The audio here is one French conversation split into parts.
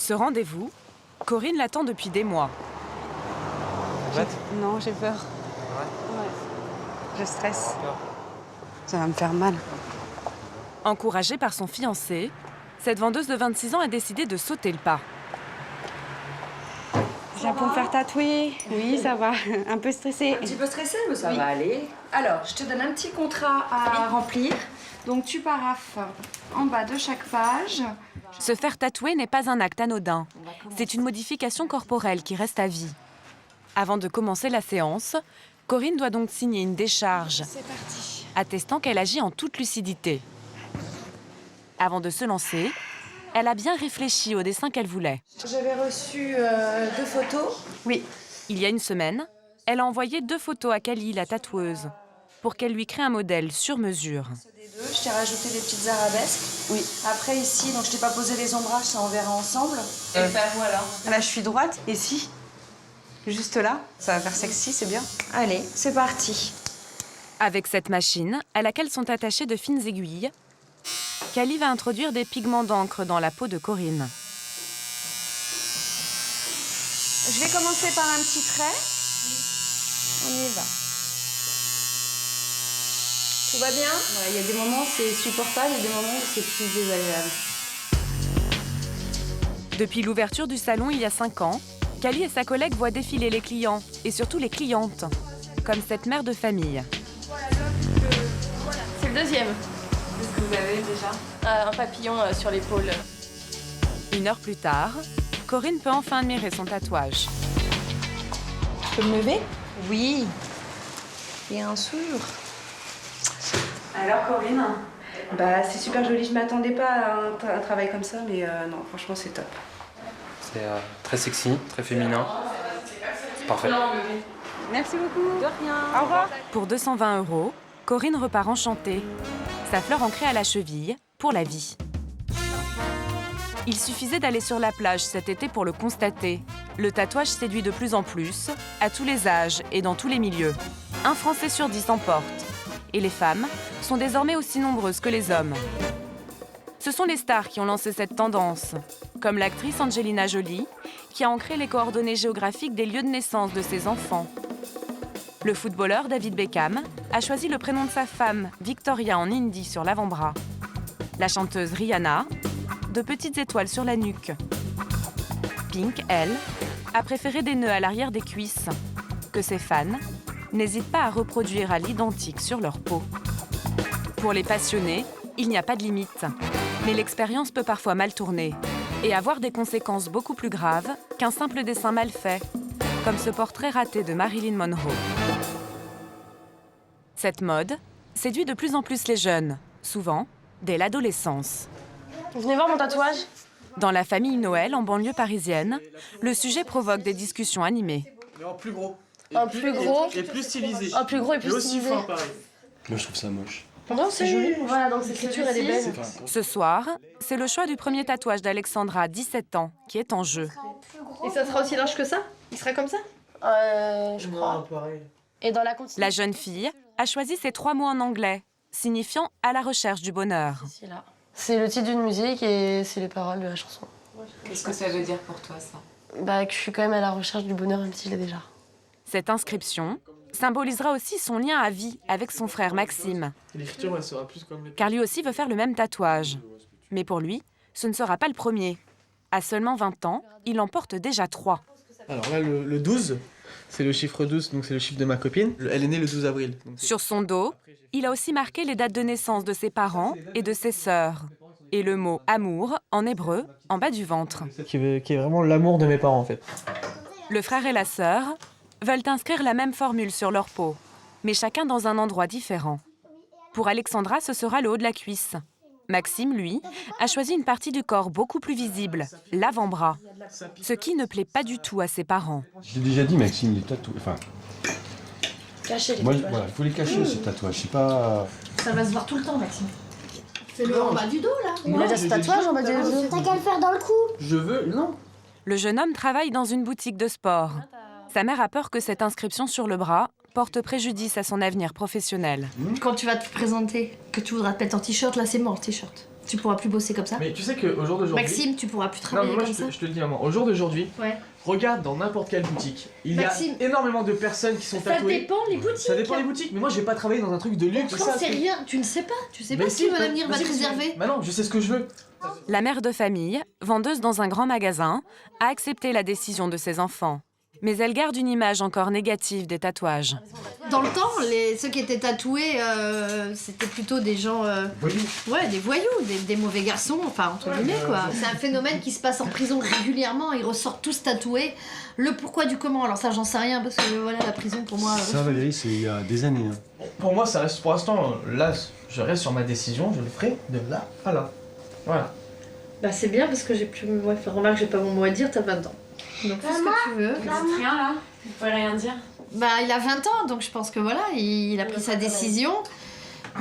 Ce rendez-vous, Corinne l'attend depuis des mois. Non, j'ai peur. Ouais. Je stresse. Ça va me faire mal. Encouragée par son fiancé, cette vendeuse de 26 ans a décidé de sauter le pas. Je viens pour me faire tatouer. Oui, ça va. Un peu stressée. Un petit peu stressée, mais ça va aller. Alors, je te donne un petit contrat à remplir. Donc, tu paraphes en bas de chaque page. Se faire tatouer n'est pas un acte anodin. C'est une modification corporelle qui reste à vie. Avant de commencer la séance, Corinne doit donc signer une décharge, attestant qu'elle agit en toute lucidité. Avant de se lancer, elle a bien réfléchi au dessin qu'elle voulait. J'avais reçu 2 photos. Oui. Il y a une semaine, elle a envoyé 2 photos à Kali, la tatoueuse, pour qu'elle lui crée un modèle sur mesure. Je t'ai rajouté des petites arabesques. Oui. Après, ici, donc je t'ai pas posé les ombrages, ça on verra ensemble. Et faire voilà. Là, je suis droite. Et si? Juste là. Ça va faire sexy, c'est bien. Allez, c'est parti. Avec cette machine, à laquelle sont attachées de fines aiguilles, Kali va introduire des pigments d'encre dans la peau de Corinne. Je vais commencer par un petit trait. On y va. Tout va bien? Il y a des moments c'est supportable et des moments où c'est plus désagréable. Depuis l'ouverture du salon il y a 5 ans, Kali et sa collègue voient défiler les clients, et surtout les clientes, comme cette mère de famille. C'est le deuxième. Qu'est-ce que vous avez déjà? Un papillon sur l'épaule. 1 heure plus tard, Corinne peut enfin admirer son tatouage. Je peux me lever? Oui. Bien sûr. Alors, Corinne? Bah, c'est super joli. Je m'attendais pas à un travail comme ça, mais non, franchement, c'est top. C'est très sexy, très féminin. C'est parfait. Merci beaucoup. De rien. Au revoir. Pour 220 €, Corinne repart enchantée. Sa fleur ancrée à la cheville, pour la vie. Il suffisait d'aller sur la plage cet été pour le constater. Le tatouage séduit de plus en plus, à tous les âges et dans tous les milieux. 1 Français sur 10 en porte. Et les femmes sont désormais aussi nombreuses que les hommes. Ce sont les stars qui ont lancé cette tendance, comme l'actrice Angelina Jolie, qui a ancré les coordonnées géographiques des lieux de naissance de ses enfants. Le footballeur David Beckham a choisi le prénom de sa femme, Victoria en hindi, sur l'avant-bras. La chanteuse Rihanna, de petites étoiles sur la nuque. Pink, elle, a préféré des nœuds à l'arrière des cuisses, que ses fans n'hésitent pas à reproduire à l'identique sur leur peau. Pour les passionnés, il n'y a pas de limite. Mais l'expérience peut parfois mal tourner et avoir des conséquences beaucoup plus graves qu'un simple dessin mal fait, comme ce portrait raté de Marilyn Monroe. Cette mode séduit de plus en plus les jeunes, souvent dès l'adolescence. Vous venez voir mon tatouage? Dans la famille Noël, en banlieue parisienne, le sujet provoque des discussions animées. Mais en plus gros. Un plus gros. Et plus stylisé. Un plus gros et plus Et aussi stylisé. fin, pareil. Moi, je trouve ça moche. Non, c'est joli. Voilà, donc l'écriture, elle est belle. Ce soir, c'est le choix du premier tatouage d'Alexandra, 17 ans, qui est en jeu. Et ça sera aussi large que ça? Il sera comme ça? Je crois. Non, pareil. Et dans la continuité. La jeune fille a choisi ces 3 mots en anglais, signifiant « à la recherche du bonheur ». C'est là. C'est le titre d'une musique et c'est les paroles de la chanson. Qu'est-ce que ça veut dire pour toi, ça? Bah, que je suis quand même à la recherche du bonheur, même si je l'ai déjà. Cette inscription symbolisera aussi son lien à vie avec son frère Maxime, L'écriture, elle sera plus comme les... car lui aussi veut faire le même tatouage. Mais pour lui, ce ne sera pas le premier. À seulement 20 ans, il en porte déjà 3. Alors là, le 12, c'est le chiffre 12, donc c'est le chiffre de ma copine. Elle est née le 12 avril. Donc Sur son dos, il a aussi marqué les dates de naissance de ses parents et de ses sœurs. Et le mot « amour » en hébreu, en bas du ventre. qui est vraiment l'amour de mes parents, en fait. Le frère et la sœur veulent inscrire la même formule sur leur peau, mais chacun dans un endroit différent. Pour Alexandra, ce sera le haut de la cuisse. Maxime, lui, a choisi une partie du corps beaucoup plus visible, l'avant-bras, ce qui ne plaît pas du tout à ses parents. J'ai déjà dit, Maxime, les tatouages. Enfin, Cacher les moi, tatouages. voilà, il faut les cacher, ces tatouages. C'est pas. Ça va se voir tout le temps, Maxime. Fais-le en bas du dos, là. Il a déjà ce tatouage en bas du dos. T'as qu'à le faire dans le cou. Je veux... Non. Le jeune homme travaille dans une boutique de sport. Sa mère a peur que cette inscription sur le bras porte préjudice à son avenir professionnel. Quand tu vas te présenter, que tu voudras te mettre en t-shirt, là c'est mort le t-shirt. Tu pourras plus bosser comme ça. Mais tu sais qu'au jour d'aujourd'hui... Maxime, tu pourras plus Non, travailler mais moi comme ça. je te le dis maman, au jour d'aujourd'hui, Ouais. regarde dans n'importe quelle boutique, il Maxime, y a énormément de personnes qui sont Ça tatouées. dépend les boutiques. Ça dépend des boutiques, mais moi j'ai pas travaillé dans un truc de luxe. T'en sais rien, tu ne sais pas. Tu sais pas ce qui l'avenir va te réserver. Bah non, je sais ce que je veux. La mère de famille, vendeuse dans un grand magasin, a accepté la décision de ses enfants. Mais elle garde une image encore négative des tatouages. Dans le temps, ceux qui étaient tatoués, c'était plutôt des gens... Ouais, des voyous, des mauvais garçons, enfin, entre guillemets, quoi. C'est un phénomène qui se passe en prison régulièrement, ils ressortent tous tatoués. Le pourquoi du comment, alors ça, j'en sais rien, parce que voilà, la prison, pour moi... Ça, Valérie, c'est il y a des années. Hein. Pour moi, ça reste pour l'instant, là, je reste sur ma décision, je le ferai de là à là. Voilà. Bah c'est bien, parce que j'ai plus... Ouais, remarque, j'ai pas mon mot à dire, t'as 20 ans. Donc fais ce que tu veux. Rien là. Vous pouvez rien dire. Bah il a 20 ans, donc je pense que voilà, il a pris sa décision.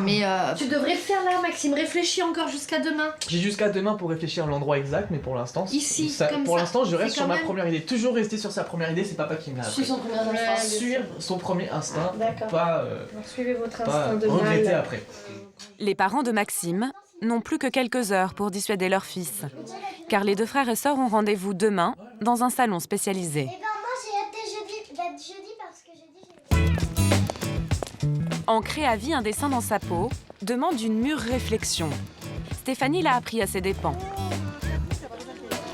Mais tu devrais le faire là, Maxime, réfléchis encore jusqu'à demain. J'ai jusqu'à demain pour réfléchir à l'endroit exact, mais pour l'instant... Ici, comme pour ça. l'instant, je reste C'est sur quand ma même- première idée. Toujours rester sur sa première idée, c'est papa qui me l'a appris. Suis son premier instinct. Suivre son premier instinct, D'accord. pas, Suivez votre pas instinct de regretter mal. après. Les parents de Maxime n'ont plus que quelques heures pour dissuader leur fils. Car les deux frères et sœurs ont rendez-vous demain dans un salon spécialisé. Eh ben moi j'ai hâte jeudi parce que jeudi j'ai... Ancrer à vie un dessin dans sa peau demande une mûre réflexion. Stéphanie l'a appris à ses dépens.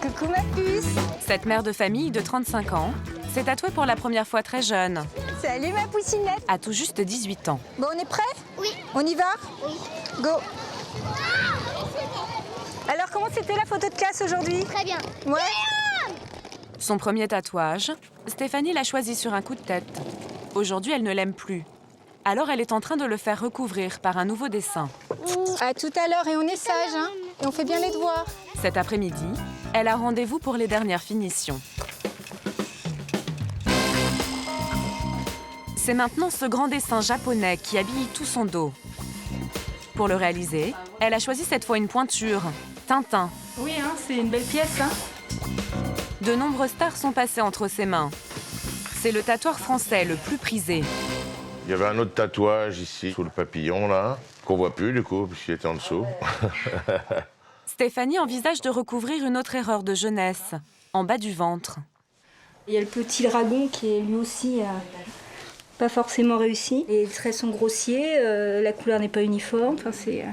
Coucou ma puce. Cette mère de famille de 35 ans s'est tatouée pour la première fois très jeune, Salut ma poucinette. à tout juste 18 ans. Bon, on est prêt? Oui. On y va? Oui. Go. Alors, comment c'était la photo de classe aujourd'hui? Très bien. Ouais. Son premier tatouage, Stéphanie l'a choisi sur un coup de tête. Aujourd'hui, elle ne l'aime plus. Alors, elle est en train de le faire recouvrir par un nouveau dessin. À tout à l'heure et on est sage, hein? Et on fait bien les devoirs. Cet après-midi, elle a rendez-vous pour les dernières finitions. C'est maintenant ce grand dessin japonais qui habille tout son dos. Pour le réaliser, elle a choisi cette fois une pointure, Tintin. Oui, hein, c'est une belle pièce, hein. De nombreuses stars sont passées entre ses mains. C'est le tatoueur français le plus prisé. Il y avait un autre tatouage ici, sous le papillon, là, qu'on voit plus, du coup, puisqu'il était en dessous. Stéphanie envisage de recouvrir une autre erreur de jeunesse, en bas du ventre. Il y a le petit dragon qui est lui aussi pas forcément réussi. Les traits sont grossiers, la couleur n'est pas uniforme. Enfin, c'est...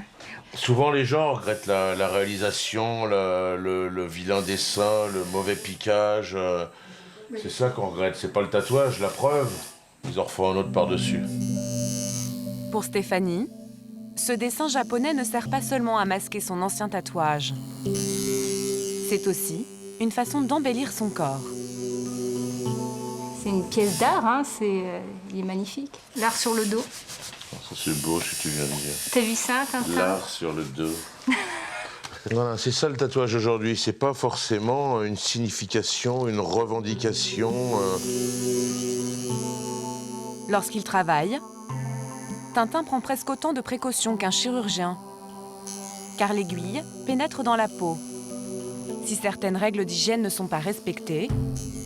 Souvent, les gens regrettent la réalisation, le vilain dessin, le mauvais piquage. C'est ça qu'on regrette, c'est pas le tatouage, la preuve. Ils en refont un autre par-dessus. Pour Stéphanie, ce dessin japonais ne sert pas seulement à masquer son ancien tatouage. C'est aussi une façon d'embellir son corps. C'est une pièce d'art, hein, il est magnifique. L'art sur le dos. Ça, c'est beau ce que tu viens de dire. T'as vu ça, Tintin? L'art sur le dos. Voilà, c'est ça le tatouage aujourd'hui. C'est pas forcément une signification, une revendication. Lorsqu'il travaille, Tintin prend presque autant de précautions qu'un chirurgien, car l'aiguille pénètre dans la peau. Si certaines règles d'hygiène ne sont pas respectées,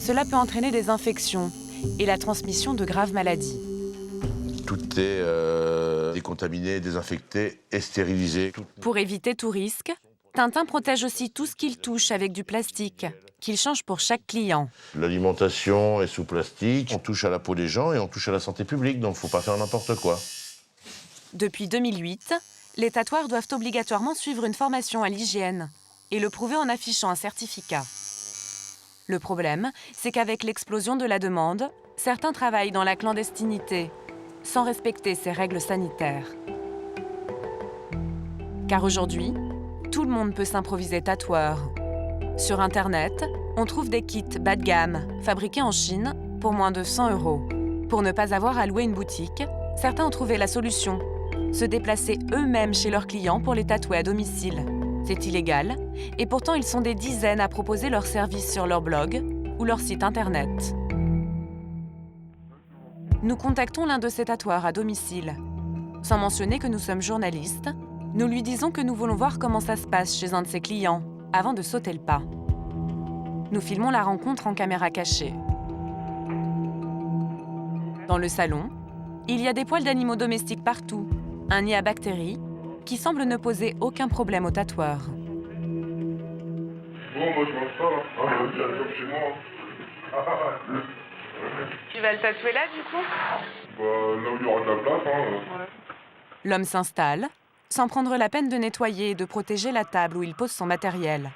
cela peut entraîner des infections et la transmission de graves maladies. Tout est décontaminé, désinfecté et stérilisé. Pour éviter tout risque, Tintin protège aussi tout ce qu'il touche avec du plastique, qu'il change pour chaque client. L'alimentation est sous plastique, on touche à la peau des gens et on touche à la santé publique, donc faut pas faire n'importe quoi. Depuis 2008, les tatoueurs doivent obligatoirement suivre une formation à l'hygiène et le prouver en affichant un certificat. Le problème, c'est qu'avec l'explosion de la demande, certains travaillent dans la clandestinité, sans respecter ces règles sanitaires. Car aujourd'hui, tout le monde peut s'improviser tatoueur. Sur Internet, on trouve des kits bas de gamme, fabriqués en Chine, pour moins de 100 €. Pour ne pas avoir à louer une boutique, certains ont trouvé la solution, se déplacer eux-mêmes chez leurs clients pour les tatouer à domicile. C'est illégal, et pourtant ils sont des dizaines à proposer leurs services sur leur blog ou leur site Internet. Nous contactons l'un de ces tatoueurs à domicile. Sans mentionner que nous sommes journalistes, nous lui disons que nous voulons voir comment ça se passe chez un de ses clients, avant de sauter le pas. Nous filmons la rencontre en caméra cachée. Dans le salon, il y a des poils d'animaux domestiques partout, un nid à bactéries qui semble ne poser aucun problème au tatoueur. Bon, moi je m'installe. Ah, vas-y, elle comme chez moi. Tu vas le tatouer là, du coup? Bah, là où il y aura de la place. L'homme s'installe, sans prendre la peine de nettoyer et de protéger la table où il pose son matériel.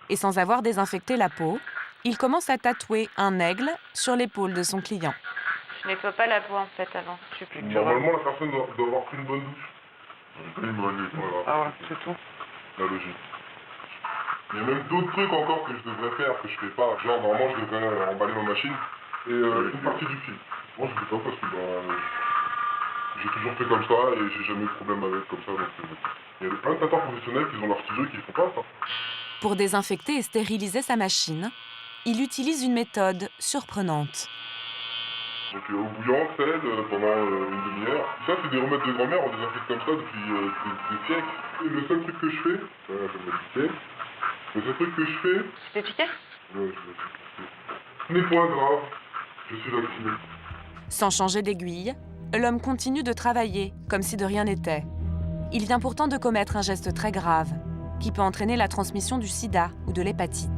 Et sans avoir désinfecté la peau, il commence à tatouer un aigle sur l'épaule de son client. Tu nettoies pas la peau en fait avant. Normalement, la personne doit avoir pris une bonne douche. Une bonne douche, voilà. Ah ouais, c'est tout. La logique. Il y a même d'autres trucs encore que je devrais faire, que je fais pas. Genre, normalement, je devrais emballer ma machine et une partie du fil. Moi, je fais pas parce que j'ai toujours fait comme ça et j'ai jamais eu de problème avec comme ça. Donc, il y a plein de tatoueurs professionnels qui ont leur ciseau et qui font pas ça. Pour désinfecter et stériliser sa machine, il utilise une méthode surprenante. Donc eau bouillante, sel, pendant une demi-heure. Ça, c'est des remèdes de grand-mère, on désinfecte comme ça depuis des siècles. Et le seul truc que je fais, je vais m'appliquer. Le seul truc que je fais... Tu t'es piqué? Ouais, je vais m'appliquer. Ce n'est point grave, je suis vacciné. Sans changer d'aiguille, l'homme continue de travailler, comme si de rien n'était. Il vient pourtant de commettre un geste très grave, qui peut entraîner la transmission du sida ou de l'hépatite.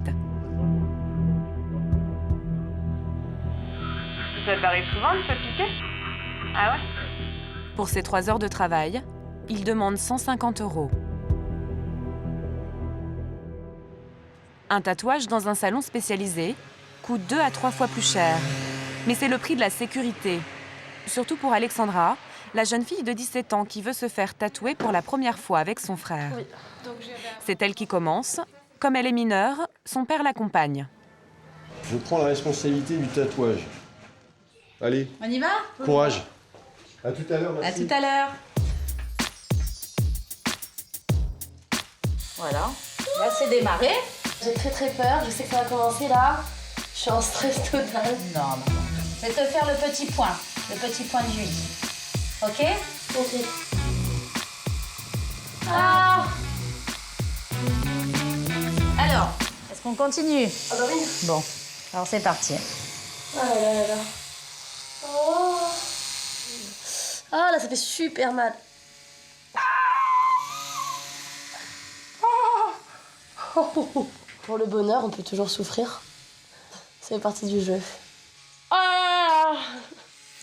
Ça t'arrive souvent de te piquer? Ah ouais? Pour ses 3 heures de travail, il demande 150 €. Un tatouage dans un salon spécialisé coûte 2 à 3 fois plus cher. Mais c'est le prix de la sécurité. Surtout pour Alexandra, la jeune fille de 17 ans qui veut se faire tatouer pour la première fois avec son frère. Oui. C'est elle qui commence. Comme elle est mineure, son père l'accompagne. Je prends la responsabilité du tatouage. Allez. On y va? Courage. À tout à l'heure, À merci. tout à l'heure. Voilà. Là, c'est démarré. J'ai très peur, je sais que ça va commencer là. Je suis en stress total. Non. Je vais te faire le petit point de Julie. Ok? Ok. Ah! Alors, est-ce qu'on continue? Ah bah oui. Bon, alors c'est parti. Ah là là là. Oh. Ah là, ça fait super mal. Pour le bonheur, on peut toujours souffrir. Ça fait partie du jeu. Ah!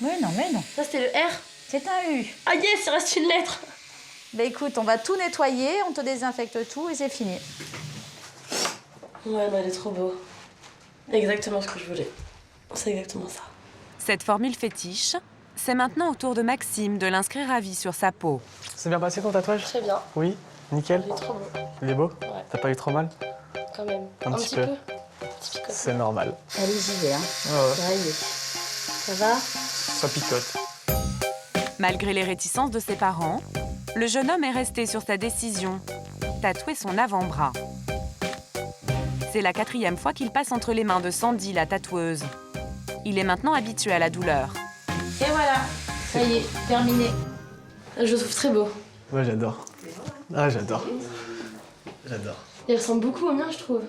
Mais non. Ça, c'était le R. C'est un U. Ah yes, il reste une lettre. Bah écoute, on va tout nettoyer, on te désinfecte tout et c'est fini. Ouais, mais elle est trop beau. Exactement ce que je voulais. C'est exactement ça. Cette formule fétiche, c'est maintenant au tour de Maxime de l'inscrire à vie sur sa peau. C'est bien passé ton tatouage? Très bien. Oui, nickel. Il est trop beau. Il est beau? Ouais. T'as pas eu trop mal? Quand même. Un petit peu. Petit picotement. C'est normal. Allez, j'y vais. Hein. Ouais. Ça y est. Ça va? Ça picote. Malgré les réticences de ses parents, le jeune homme est resté sur sa décision, tatouer son avant-bras. C'est la 4e fois qu'il passe entre les mains de Sandy, la tatoueuse. Il est maintenant habitué à la douleur. Et voilà, ça y est, terminé. Je le trouve très beau. Ouais, j'adore. Ah, j'adore. J'adore. Il ressemble beaucoup au mien, je trouve.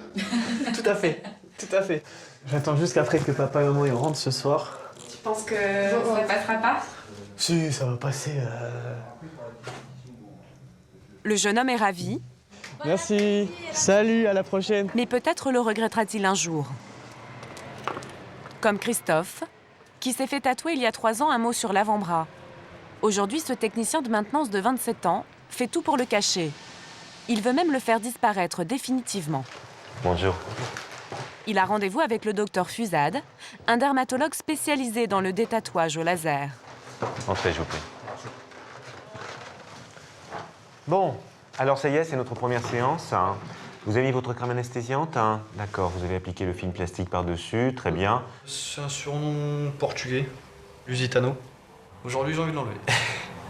Tout à fait. J'attends juste qu'après que papa et maman ils rentrent ce soir. Tu penses que ça passera pas? Si, ça va passer. Le jeune homme est ravi. Merci. Salut, à la prochaine. Mais peut-être le regrettera-t-il un jour. Comme Christophe, qui s'est fait tatouer il y a 3 ans un mot sur l'avant-bras. Aujourd'hui, ce technicien de maintenance de 27 ans fait tout pour le cacher. Il veut même le faire disparaître définitivement. Bonjour. Il a rendez-vous avec le docteur Fusade, un dermatologue spécialisé dans le détatouage au laser. Entrez, je vous prie. Bon, alors ça y est, c'est notre première séance. Vous avez mis votre crème anesthésiante, D'accord, vous avez appliqué le film plastique par-dessus, très bien. C'est un surnom portugais, Lusitano. Aujourd'hui, j'ai envie de l'enlever.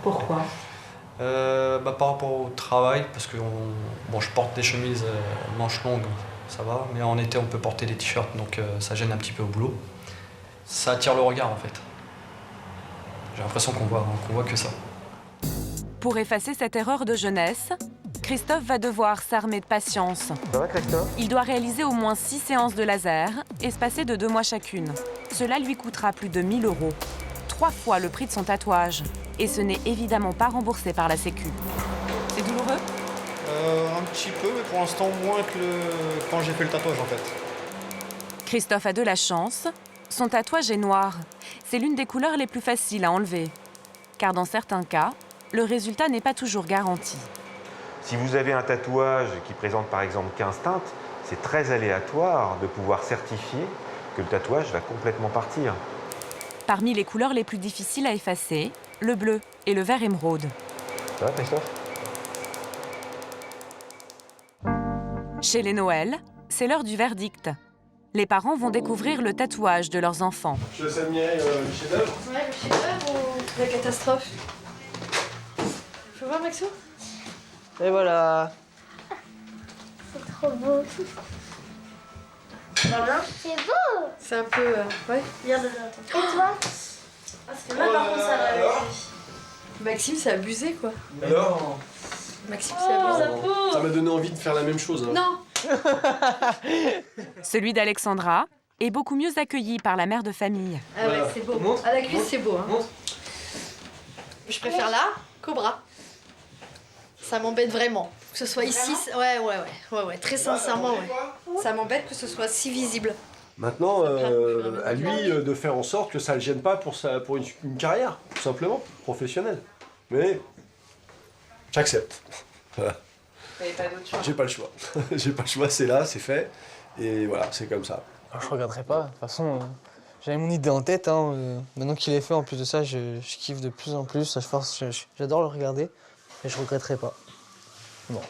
Pourquoi? Par rapport au travail, parce que je porte des chemises manches longues, ça va, mais en été, on peut porter des t-shirts, donc ça gêne un petit peu au boulot. Ça attire le regard, en fait. J'ai l'impression qu'on voit que ça. Pour effacer cette erreur de jeunesse, Christophe va devoir s'armer de patience. Ça va, Christophe? Il doit réaliser au moins 6 séances de laser, espacées de 2 mois chacune. Cela lui coûtera plus de 1 000 €. 3 fois le prix de son tatouage. Et ce n'est évidemment pas remboursé par la Sécu. C'est douloureux? Un petit peu, mais pour l'instant moins que quand j'ai fait le tatouage en fait. Christophe a de la chance. Son tatouage est noir. C'est l'une des couleurs les plus faciles à enlever. Car dans certains cas, le résultat n'est pas toujours garanti. Si vous avez un tatouage qui présente par exemple 15 teintes, c'est très aléatoire de pouvoir certifier que le tatouage va complètement partir. Parmi les couleurs les plus difficiles à effacer, le bleu et le vert émeraude. Ça va, Christophe? Chez les Noël, c'est l'heure du verdict. Les parents vont découvrir le tatouage de leurs enfants. Je laisse admirer le chef-d'œuvre. Ouais, le chef-d'œuvre ou la catastrophe? Faut voir, Maxou? Et voilà. C'est trop beau. Ça va bien? C'est beau. C'est un peu... ouais. Viens de là. Et toi? Ah, ça fait mal par contre, ça va. Maxime, c'est abusé, quoi. Alors Maxime, c'est abusé. Ça m'a donné envie de faire la même chose. Hein. Non. Celui d'Alexandra est beaucoup mieux accueilli par la mère de famille. Ah ouais, c'est beau. À la cuisse, c'est beau. Hein. Je préfère là qu'au bras. Ça m'embête vraiment. Que ce soit ici, ouais, très sincèrement, ouais. Ça m'embête que ce soit si visible. Maintenant, à lui de faire en sorte que ça ne le gêne pas pour une carrière, tout simplement, professionnelle. Mais j'accepte. Voilà. J'ai pas le choix. J'ai pas le choix, c'est là, c'est fait. Et voilà, c'est comme ça. Je regretterai pas. De toute façon, j'avais mon idée en tête. Maintenant qu'il est fait, en plus de ça, je kiffe de plus en plus. À force, j'adore le regarder et je regretterai pas. Bon.